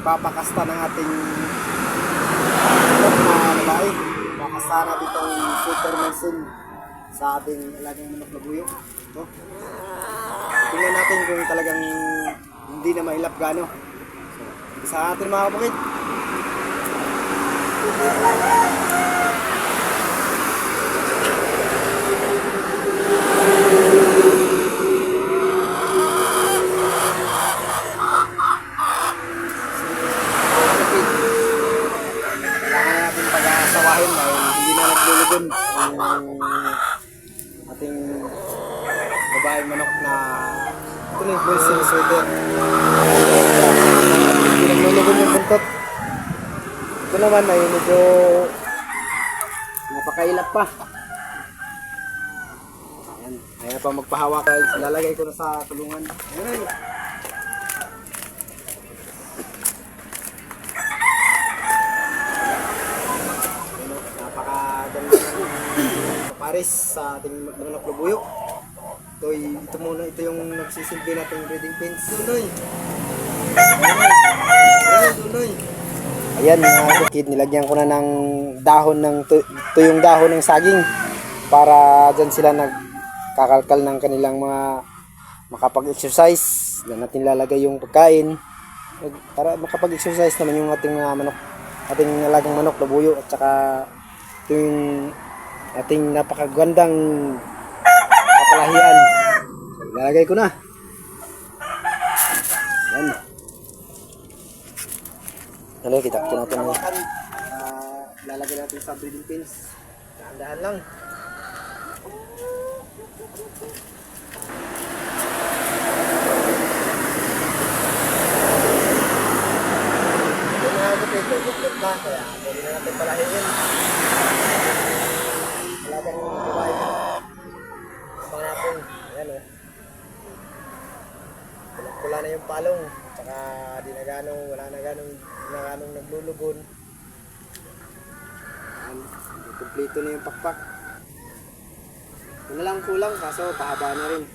magpapakasta ng ating na babae. Pakasta natin itong super medicine sa ating alagang manok na buyo. Ito. Tingnan natin kung talagang hindi na mailap gano. So, sa atin mga kapatid. Pag-asawahin ay hindi na naglulugon yung ating babaeng manok na ito na yung Wilson sweater. Hindi naglulugon yung buntot. Ito naman ay medyo napakailap pa. Ayan, ayaw pa magpahawak. Lalagay ko na sa tulungan. Ayan. Paris sa ating manok na buyo. Ito muna, ito yung nagsisilbi nating breeding pins. Tuloy. Tuloy. Ayan mga bukid, nilagyan ko na ng dahon ng tuyong dahon ng saging para dyan sila nagkakalkal ng kanilang mga makapag-exercise. Diyan natin lalagay yung pagkain para makapag-exercise naman yung ating manok, ating alagang manok na buyo, at saka ito yung ating napakagandang kapalahian. Ilalagay ko na. Yan. Ano, kita natin na. Ilalagay natin sa breeding pins. Dahan-dahan lang. Ito na na. Kaya pwede na natin palahiin. Talagang babae na. Abang natin. Ayan o. Pula na yung palong. Tsaka di na ganong, wala na ganong naglulugon. Ayan. Kompleto na yung pakpak. Ito na lang kulang kaso pahaba na rin.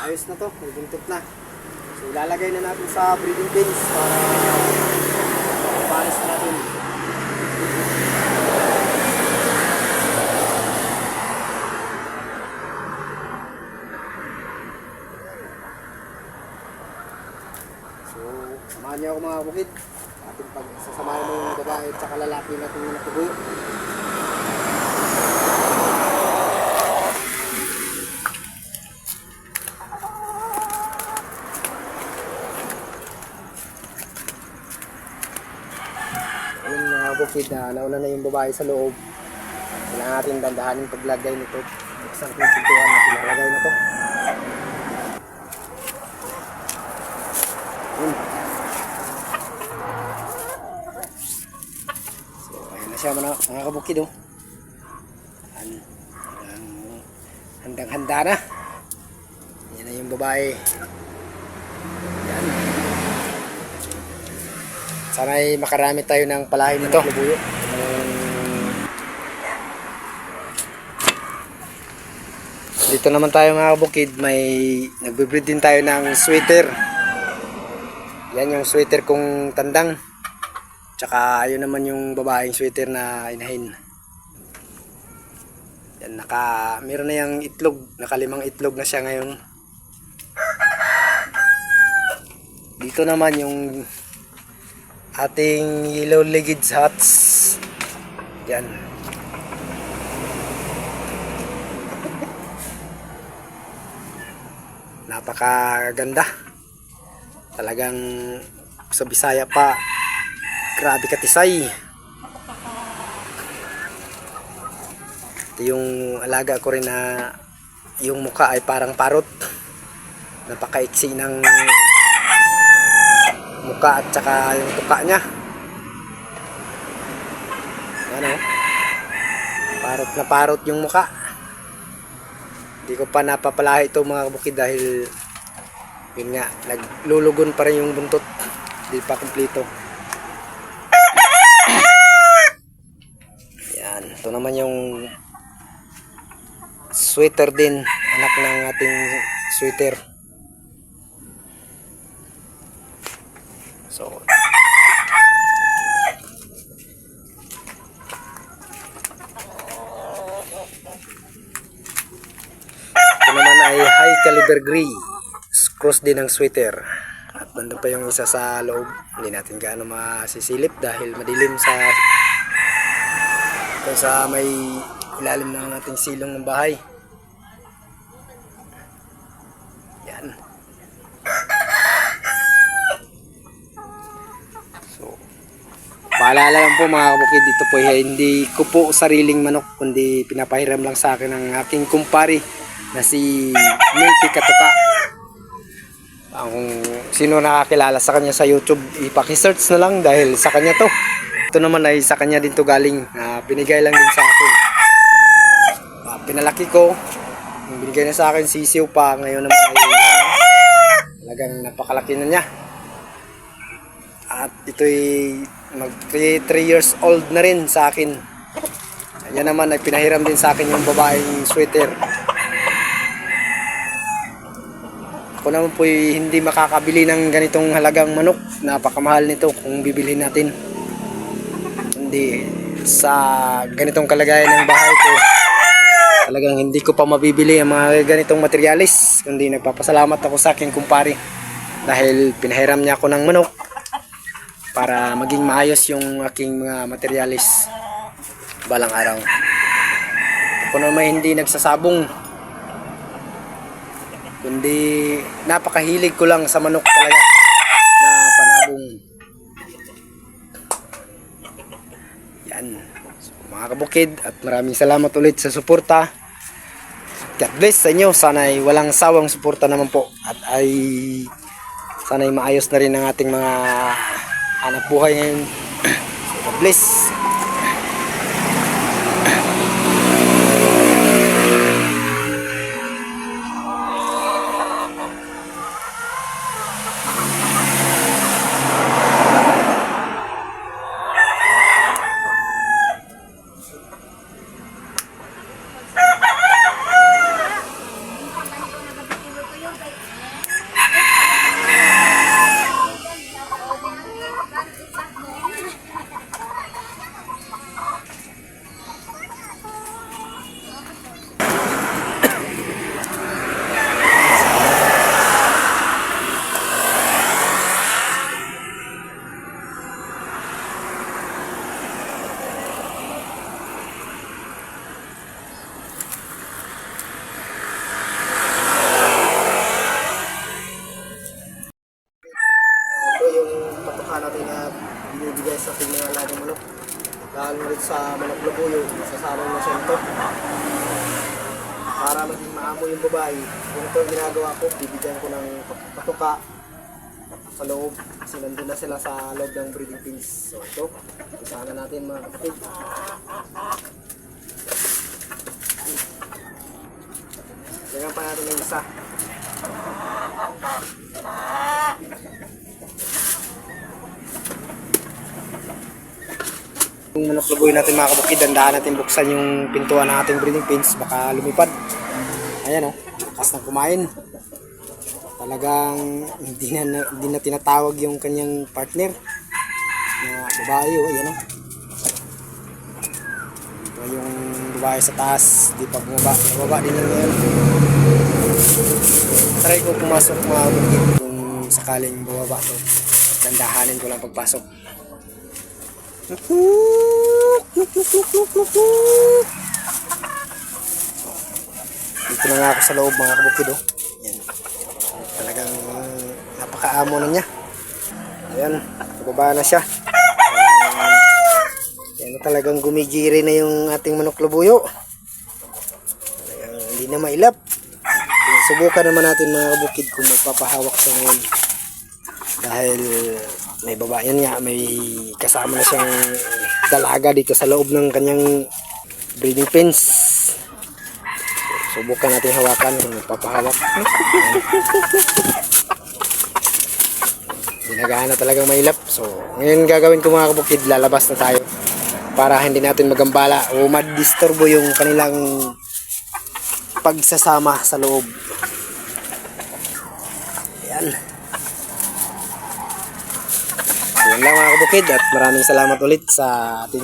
Ayos na to. Nagbuntot na. So ilalagay na natin sa breeding pins para palis natin. So, samahan niyo ako mga bukid. Ating pagsasamahan mo yung babae at saka lalaki natin yung natubuyo. Ayun mga bukid, nauna na yung babae sa loob. Kailangan natin dandahanin paglagay nito. Isang pintuan na pinalagay na to. So, ayan na siya mga kabukid oh. Handang-handa na. Yan na yung babae. Yan. Sana'y makarami tayo ng palahin nito. Dito naman tayo mga kabukid, may nagbe-breed din tayo ng sweater. Yan yung sweater kong tandang. Tsaka ayun naman yung babaeng sweater na inahin. Yan, meron na yung itlog, nakalimang itlog na siya ngayon. Dito naman yung ating yellow-legged hats. Yan. Napakaganda. Talagang sa Bisaya pa, grabe katisay. Ito yung alaga ko rin na yung mukha ay parang parot. Napakaiksi ng mukha at saka yung tuka niya. Ano? Parot na parot yung mukha. Hindi ko pa napapalahi ito mga kabukid dahil yun nga, naglulugon pa rin yung buntot. Hindi pa kumpleto. Yan, ito naman yung sweater din, anak ng ating sweater. So, high caliber gray. Cross din ng sweater. At nandun pa yung isa sa loob. Hindi natin gaano masisilip dahil madilim sa may ilalim ng ating silong ng bahay. Yan. So, paalala lang po mga kabukid, dito po hindi ko po sariling manok, kundi pinapahiram lang sa akin ng aking kumpari na si Milty Katuka. Kung sino nakakilala sa kanya sa YouTube, ipaki-search na lang dahil sa kanya to. Ito naman ay sa kanya din to galing. Binigay lang din sa akin. Pinalaki ko. Yung binigay na sa akin, sisiw pa. Ngayon naman ay talagang napakalaki na niya. At ito'y mag 3 years old na rin sa akin. Yan naman ay pinahiram din sa akin yung babaeng sweater. Ako naman po hindi makakabili ng ganitong halagang manok. Napakamahal nito kung bibilhin natin. Hindi sa ganitong kalagayan ng bahay ko, talagang hindi ko pa mabibili ang mga ganitong materialis. Kundi nagpapasalamat ako sa aking kumpare dahil pinahiram niya ako ng manok para maging maayos yung aking mga materialis balang araw. Ako naman hindi nagsasabong, kundi napakahilig ko lang sa manok talaga na panabong. Yan. So, mga kabukid, at maraming salamat ulit sa suporta. God bless sa inyo. Sana'y walang sawang suporta naman po. At ay sana'y maayos na rin ang ating mga hanap buhay ngayon. So, God bless. Natin na binibigay sa ating mga alagang manok, lalo rin sa manok labuyo, sasama na siya ito para maging maamo yung babae. Kung ito ang ginagawa ko, bibigyan ko ng patuka sa loob kasi nandun na sila sa loob ng breeding pins. So ito, isahan na natin mga kapatid. Tingnan pa natin yung isa. Yung manok labuyo natin mga kabukid, dandaan natin buksan yung pintuan ng ating breeding pins, baka lumipad. Ayan o, lakas na kumain. Talagang hindi na tinatawag yung kanyang partner na babae o, ayan o. Ito yung babae sa taas, di pa bumaba, nababa din lang ngayon. Try ko pumasok mga kabukid kung sakaling bumaba to. Dandahanin ko lang pagpasok. Dito na nga ako sa loob mga kabukid oh. Yan. Talagang napakaamo na niya. Ayan, nababa na siya. Yan na, talagang gumigiri na yung ating manok labuyo. Talagang hindi na mailap. Subukan naman natin mga kabukid kung magpapahawak siya ngayon. Dahil may babayan nga, may kasama na siyang dalaga dito sa loob ng kanyang breeding pens. Subukan natin hawakan kung magpapahawak. Ginagahan na talagang mailap. So ngayon gagawin ko mga kabukid, lalabas na tayo para hindi natin magambala o madisturbo yung kanilang pagsasama sa loob. Ayan. Yan lang mga kabukid, at maraming salamat ulit sa ating